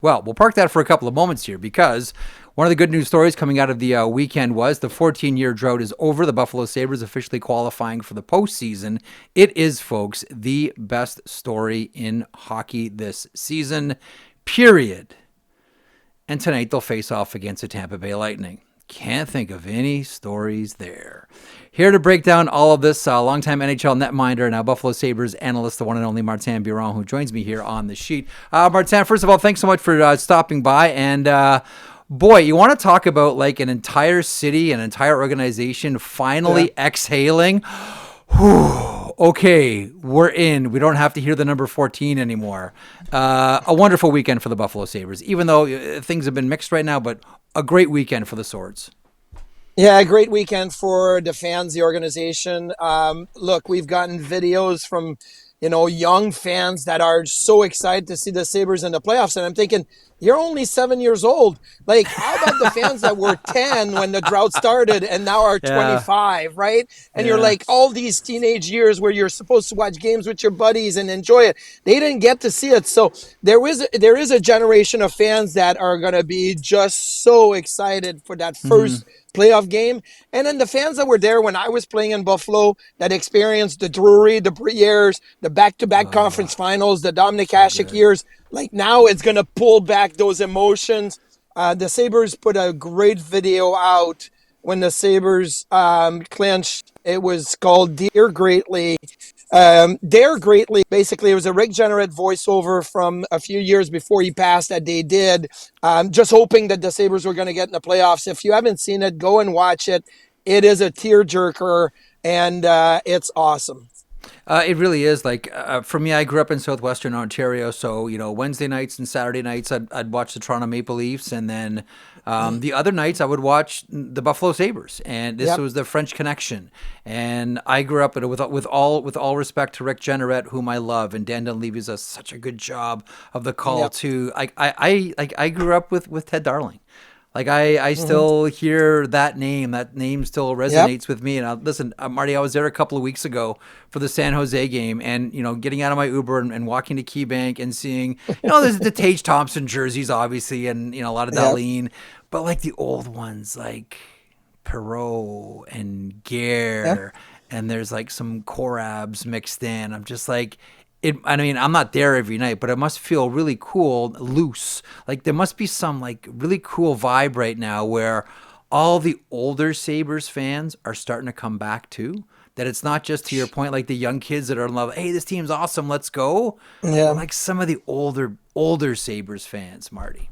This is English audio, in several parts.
Well, we'll park that for a couple of moments here because one of the good news stories coming out of the weekend was the 14-year drought is over. The Buffalo Sabres officially qualifying for the postseason. It is, folks, the best story in hockey this season, period. And tonight they'll face off against the Tampa Bay Lightning. Can't think of any stories there. Here to break down all of this, longtime NHL netminder, now Buffalo Sabres analyst, the one and only Martin Biron, who joins me here on the sheet. Martin, first of all, thanks so much for stopping by. And boy, you want to talk about like an entire city, an entire organization finally exhaling. Whew, okay, we're in. We don't have to hear the number 14 anymore. A wonderful weekend for the Buffalo Sabres, even though things have been mixed right now, but a great weekend for the Swords. Yeah, a great weekend for the fans, the organization. Look, we've gotten videos from, young fans that are so excited to see the Sabres in the playoffs. And I'm thinking, you're only 7 years old. Like, how about the fans that were 10 when the drought started and now are 25, right? And you're like, all these teenage years where you're supposed to watch games with your buddies and enjoy it. They didn't get to see it. So there is a generation of fans that are going to be just so excited for that first playoff game. And then the fans that were there when I was playing in Buffalo that experienced the Drury, the Brieres, the back-to-back conference finals, the Dominik Hasek years, like now it's going to pull back those emotions. The Sabres put a great video out when the Sabres clinched. It was called Dare Greatly. Dare Greatly, basically, it was a Rick Jenneret voiceover from a few years before he passed that they did, just hoping that the Sabres were going to get in the playoffs. If you haven't seen it, go and watch it. It is a tearjerker, and it's awesome. It really is. Like for me, I grew up in southwestern Ontario, so Wednesday nights and Saturday nights I'd watch the Toronto Maple Leafs, and then the other nights I would watch the Buffalo Sabres, and this was the French Connection. And I grew up with all respect to Rick Jenneret, whom I love, and Dan Dunleavy does such a good job of the call too. I grew up with Ted Darling. Like I still hear that name. That name still resonates with me. And listen, Marty, I was there a couple of weeks ago for the San Jose game, and getting out of my Uber and walking to KeyBank and seeing, there's the Tage Thompson jerseys, obviously, and a lot of Dahlin, but like the old ones, like Perreault and Gare, and there's like some Korabs mixed in. I'm just like. I'm not there every night, but it must feel really cool, loose. Like there must be some like really cool vibe right now where all the older Sabres fans are starting to come back too. That it's not just, to your point, like the young kids that are in love. Hey, this team's awesome, let's go. Yeah. Like some of the older Sabres fans, Marty.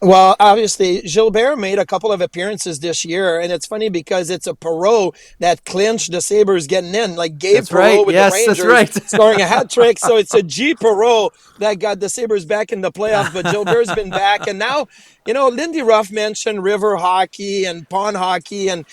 Well, obviously, Gilbert made a couple of appearances this year, and it's funny because it's a Perreault that clinched the Sabres getting in, like Gabe Perreault with the Rangers scoring a hat trick. So it's a G Perreault that got the Sabres back in the playoffs, but Gilbert's been back. And now, Lindy Ruff mentioned river hockey and pond hockey and,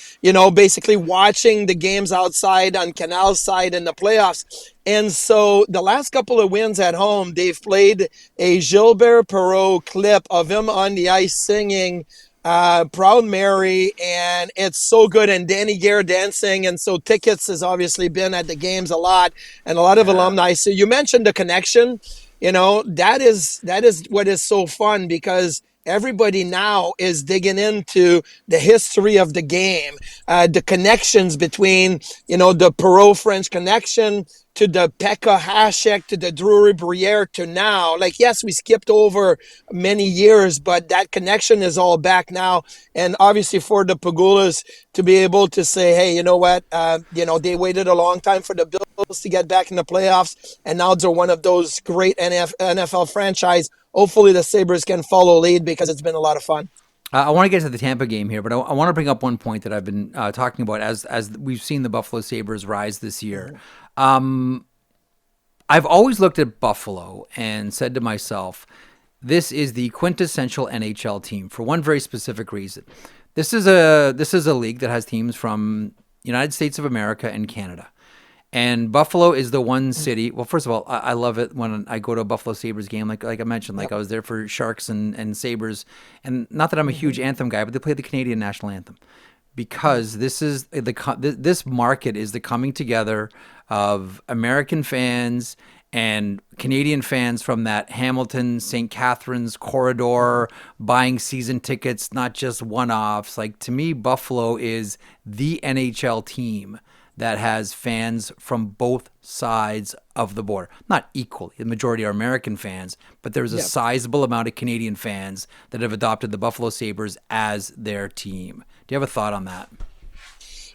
basically watching the games outside on Canal side in the playoffs. And so the last couple of wins at home, they've played a Gilbert Perreault clip of him on the ice singing Proud Mary, and it's so good. And Danny Gare dancing. And so Tickets has obviously been at the games a lot, and a lot of alumni. So you mentioned the connection. That is what is so fun, because everybody now is digging into the history of the game, the connections between, the Perreault French Connection to the Pekka Hasek, to the Drury Briere, to now. Like, yes, we skipped over many years, but that connection is all back now. And obviously for the Pagulas to be able to say, hey, you know what, they waited a long time for the Bills to get back in the playoffs, and now they're one of those great NFL franchise. Hopefully the Sabres can follow lead, because it's been a lot of fun. I want to get to the Tampa game here, but I want to bring up one point that I've been talking about as we've seen the Buffalo Sabres rise this year. I've always looked at Buffalo and said to myself, this is the quintessential NHL team for one very specific reason. This is a league that has teams from United States of America and Canada. And Buffalo is the one city. Well, first of all, I love it when I go to a Buffalo Sabres game. Like I mentioned, I was there for Sharks and Sabres. And not that I'm a huge anthem guy, but they play the Canadian national anthem. Because this market is the coming together of American fans And Canadian fans from that Hamilton, St. Catharines corridor, buying season tickets, not just one-offs. Like, to me, Buffalo is the NHL team that has fans from both sides of the border. Not equally. The majority are American fans, but there's a sizable amount of Canadian fans that have adopted the Buffalo Sabres as their team. Do you have a thought on that?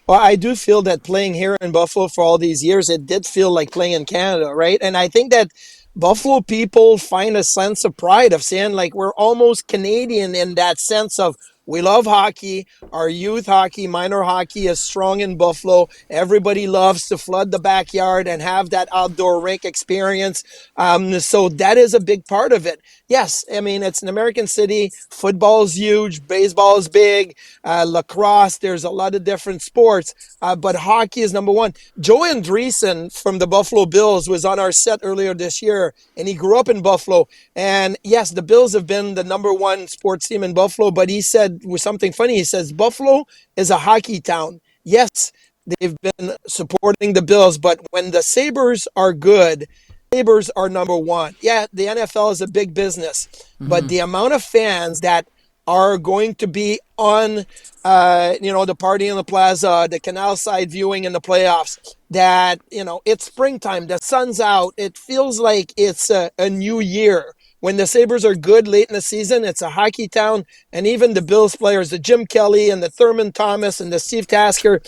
Well, I do feel that playing here in Buffalo for all these years, it did feel like playing in Canada, right? And I think that Buffalo people find a sense of pride of saying, like, we're almost Canadian in that sense of we love hockey. Our youth hockey, minor hockey is strong in Buffalo. Everybody loves to flood the backyard and have that outdoor rink experience. So that is a big part of it. Yes, I mean, it's an American city. Football's huge. Baseball is big. Lacrosse, there's a lot of different sports. But hockey is number one. Joe Andreessen from the Buffalo Bills was on our set earlier this year, and he grew up in Buffalo. And yes, the Bills have been the number one sports team in Buffalo, but he said with something funny. He says, Buffalo is a hockey town. Yes, they've been supporting the Bills, but when the Sabres are good, Sabres are number one. Yeah, the NFL is a big business, but the amount of fans that are going to be on, the party in the plaza, the canal side viewing in the playoffs, that, it's springtime, the sun's out. It feels like it's a new year. When the Sabres are good late in the season, it's a hockey town. And even the Bills players, the Jim Kelly and the Thurman Thomas and the Steve Tasker,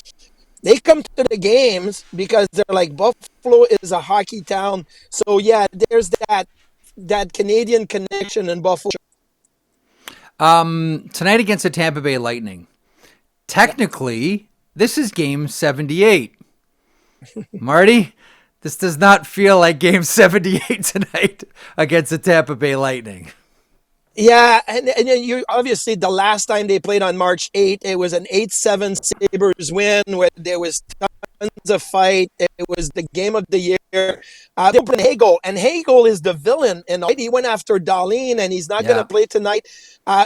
they come to the games because they're like, Buffalo is a hockey town. So, yeah, there's that Canadian connection in Buffalo. Tonight against the Tampa Bay Lightning. Technically, this is game 78. Marty? This does not feel like game 78 tonight against the Tampa Bay Lightning. Yeah, and you obviously the last time they played on March 8th, it was an 8-7 Sabres win where there was tons of fight. It was the game of the year. They opened Hagel, and Hagel is the villain. And he went after Dahlin, and he's not going to play tonight.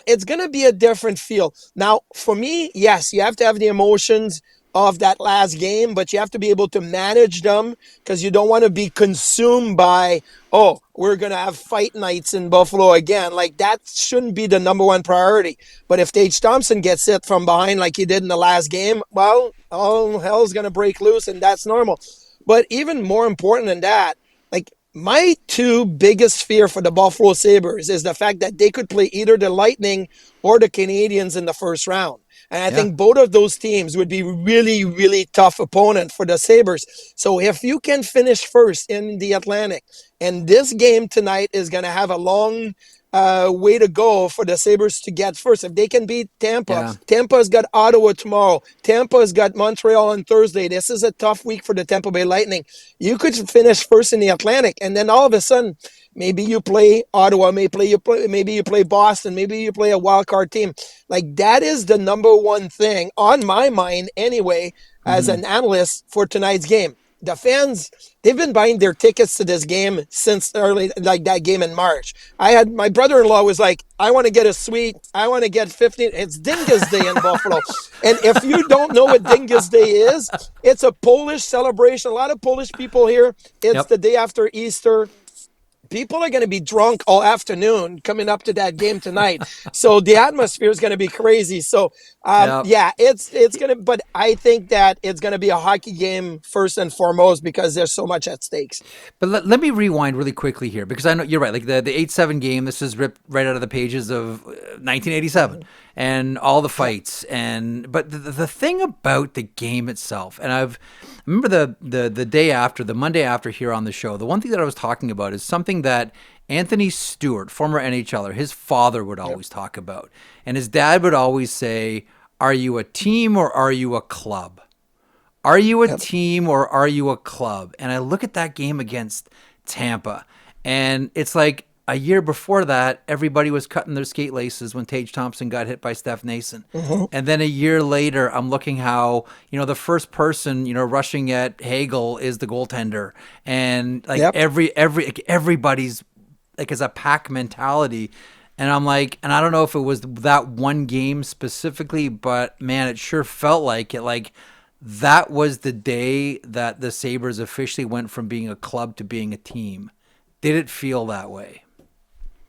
It's going to be a different feel. Now, for me, yes, you have to have the emotions of that last game, but you have to be able to manage them because you don't want to be consumed by, we're going to have fight nights in Buffalo again. Like, that shouldn't be the number one priority. But if Tage Thompson gets hit from behind like he did in the last game, well, all hell's going to break loose, and that's normal. But even more important than that, like, my two biggest fear for the Buffalo Sabres is the fact that they could play either the Lightning or the Canadiens in the first round. And I think both of those teams would be really, really tough opponent for the Sabres. So if you can finish first in the Atlantic, and this game tonight is going to have a long way to go for the Sabres to get first. If they can beat Tampa, Tampa's got Ottawa tomorrow. Tampa's got Montreal on Thursday. This is a tough week for the Tampa Bay Lightning. You could finish first in the Atlantic, and then all of a sudden, maybe you play Ottawa, maybe you play Boston, maybe you play a wild card team. Like, that is the number one thing on my mind anyway, as an analyst for tonight's game. The fans, they've been buying their tickets to this game since early, like that game in March. My brother-in-law was like, I want to get a suite. I want to get 15. It's Dingus Day in Buffalo. And if you don't know what Dingus Day is, it's a Polish celebration. A lot of Polish people here. It's the day after Easter. People are going to be drunk all afternoon coming up to that game tonight. So the atmosphere is going to be crazy. So, it's going to, but I think that it's going to be a hockey game first and foremost because there's so much at stakes. But let me rewind really quickly here because I know you're right. Like the 8-7 game, this is ripped right out of the pages of 1987 and all the fights. But the thing about the game itself, and I remember the day after, the Monday after here on the show, the one thing that I was talking about is something that Anthony Stewart, former NHLer, his father would always talk about. And his dad would always say, are you a team or are you a club? Are you a team or are you a club? And I look at that game against Tampa, and it's like a year before that, everybody was cutting their skate laces when Tage Thompson got hit by Steph Nason. And then a year later, I'm looking how, the first person, rushing at Hagel is the goaltender. And like everybody's like is a pack mentality. And I'm like, and I don't know if it was that one game specifically, but man, it sure felt like it. Like that was the day that the Sabres officially went from being a club to being a team. Did it feel that way?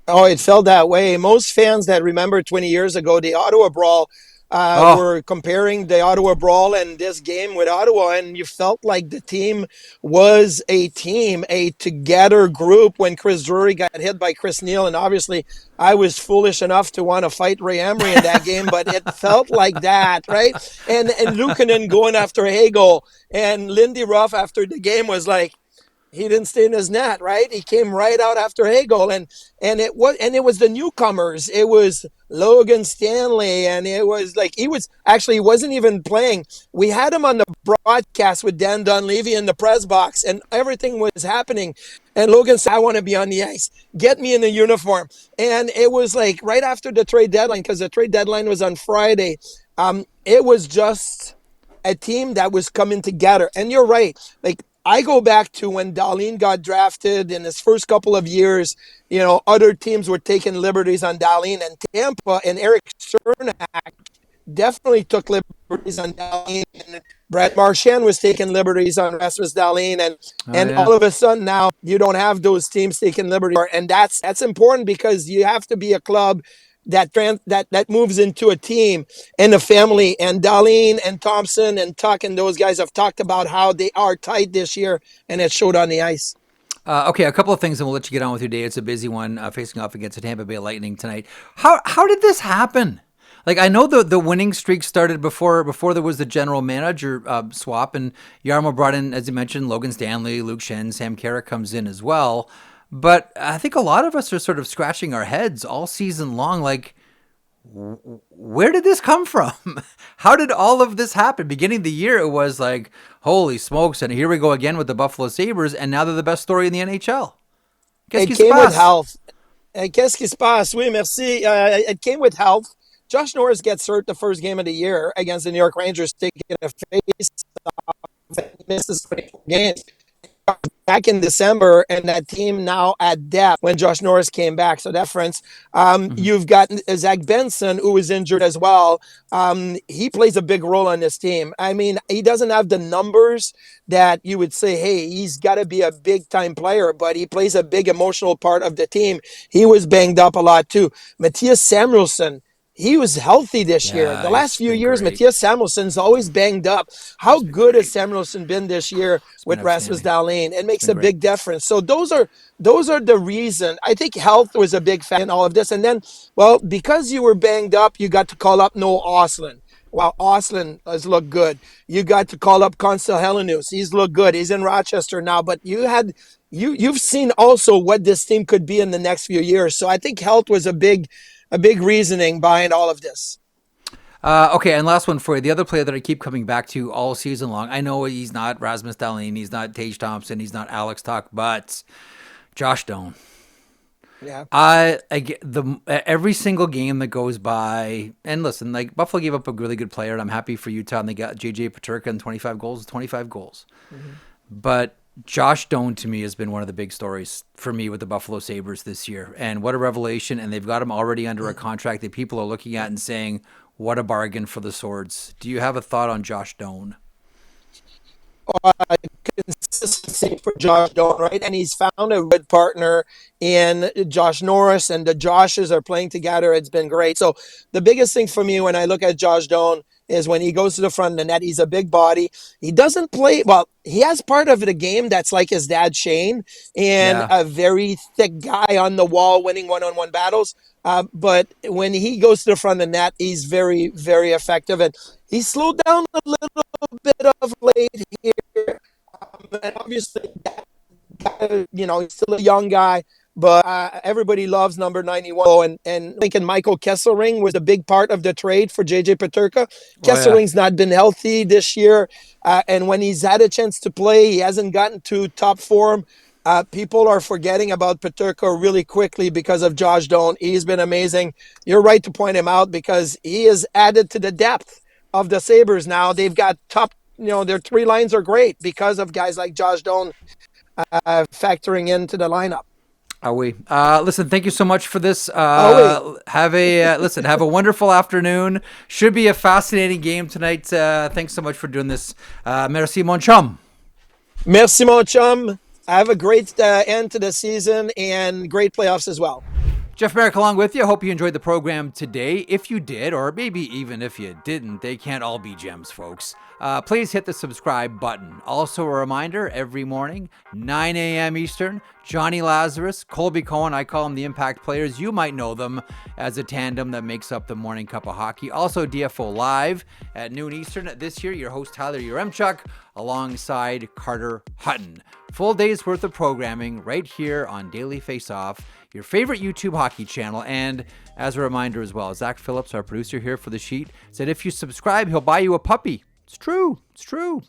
Oh, it felt that way. Most fans that remember 20 years ago, the Ottawa Brawl, Oh, were comparing the Ottawa Brawl and this game with Ottawa, and you felt like the team was a team, a together group when Chris Drury got hit by Chris Neal. And obviously, I was foolish enough to want to fight Ray Emery in that game, but it felt like that, right? And Luukkonen going after Hagel, and Lindy Ruff after the game was like, he didn't stay in his net, right? He came right out after Hagel, and it was the newcomers. It was Logan Stanley, and it was like he wasn't even playing. We had him on the broadcast with Dan Dunleavy in the press box, and everything was happening. And Logan said, "I want to be on the ice. Get me in the uniform." And it was like right after the trade deadline, because the trade deadline was on Friday. It was just a team that was coming together. And you're right, like. I go back to when Dahlin got drafted in his first couple of years. Other teams were taking liberties on Dahlin, and Tampa and Eric Cernak definitely took liberties on Dahlin. And Brad Marchand was taking liberties on Rasmus Dahlin, and oh and yeah. all of a sudden now you don't have those teams taking liberties, and that's important because you have to be a club that moves into a team and a family. And Dahlin and Thompson and Tuch and those guys have talked about how they are tight this year, and it showed on the ice. Okay, a couple of things, and we'll let you get on with your day. It's a busy one, facing off against the Tampa Bay Lightning tonight. How did this happen? Like, I know the winning streak started before there was the general manager swap, and Jarmo brought in, as you mentioned, Logan Stanley, Luke Shen, Sam Carrick comes in as well. But I think a lot of us are sort of scratching our heads all season long, like, where did this come from? How did all of this happen? Beginning of the year, it was like, holy smokes, and here we go again with the Buffalo Sabres, and now they're the best story in the NHL. Qu'est-ce It qui se came with passe? health. Qu'est-ce qui se passe? Oui, merci. It came with health. Josh Norris gets hurt the first game of the year against the New York Rangers, taking a face off, misses 24 games. Back in December, and that team now at depth when Josh Norris came back. So that difference. Mm-hmm. You've got Zach Benson, who was injured as well. He plays a big role on this team. I mean, he doesn't have the numbers that you would say, hey, he's got to be a big time player, but he plays a big emotional part of the team. He was banged up a lot too. Mattias Samuelsson, he was healthy this year. The Yeah, last he's few been years, great. Mattias Samuelsson's always banged up. How He's been good has great. Samuelsson been this year He's been with Rasmus outstanding. Dahlin? It He's makes been a great. big difference. So those are the reason. I think health was a big factor in all of this. And then, well, because you were banged up, you got to call up Noah Ostlund. Well, Ostlund has looked good. You got to call up Constel Helenus. He's looked good. He's in Rochester now. But you've seen also what this team could be in the next few years. So I think health was a big reasoning behind all of this. Okay, and last one for you. The other player that I keep coming back to all season long. I know he's not Rasmus Dahlin, he's not Tage Thompson, he's not Alex Tuch, but Josh Doan. Yeah. I get every single game that goes by, and listen, like Buffalo gave up a really good player, and I'm happy for Utah, and they got JJ Peterka and 25 goals, 25 goals. Mm-hmm. But Josh Doan to me has been one of the big stories for me with the Buffalo Sabres this year, and what a revelation! And they've got him already under a contract that people are looking at and saying, "What a bargain for the Swords." Do you have a thought on Josh Doan? Consistency for Josh Doan, right? And he's found a good partner in Josh Norris, and the Joshes are playing together. It's been great. So the biggest thing for me when I look at Josh Doan is when he goes to the front of the net, he's a big body. He doesn't play well. He has part of the game that's like his dad Shane, and Yeah, a very thick guy on the wall winning one-on-one battles. But when he goes to the front of the net, he's very, very effective. And he slowed down a little bit of late here. And obviously, that guy, he's still a young guy, but everybody loves number 91. And thinking Michael Kesselring was a big part of the trade for JJ Peterka. oh yeah. Kesselring's not been healthy this year. And when he's had a chance to play, he hasn't gotten to top form. People are forgetting about Peterka really quickly because of Josh Doan. He's been amazing. You're right to point him out because he is added to the depth of the Sabres now. They've got top, their three lines are great because of guys like Josh Doan factoring into the lineup. Listen, thank you so much for this. Have a wonderful afternoon. Should be a fascinating game tonight. Thanks so much for doing this. Merci, mon chum. Merci, mon chum. Have a great end to the season and great playoffs as well. Jeff Merrick along with you. Hope you enjoyed the program today. If you did, or maybe even if you didn't, they can't all be gems, folks. Please hit the subscribe button. Also a reminder, every morning, 9 a.m. Eastern, Johnny Lazarus, Colby Cohen, I call them the Impact Players. You might know them as a tandem that makes up the Morning Cup of Hockey. Also DFO Live at noon Eastern. This year, your host Tyler Yaremchuk alongside Carter Hutton. Full day's worth of programming right here on Daily Faceoff, your favorite YouTube hockey channel. And as a reminder as well, Zach Phillips, our producer here for the sheet, said if you subscribe, he'll buy you a puppy. It's true. It's true.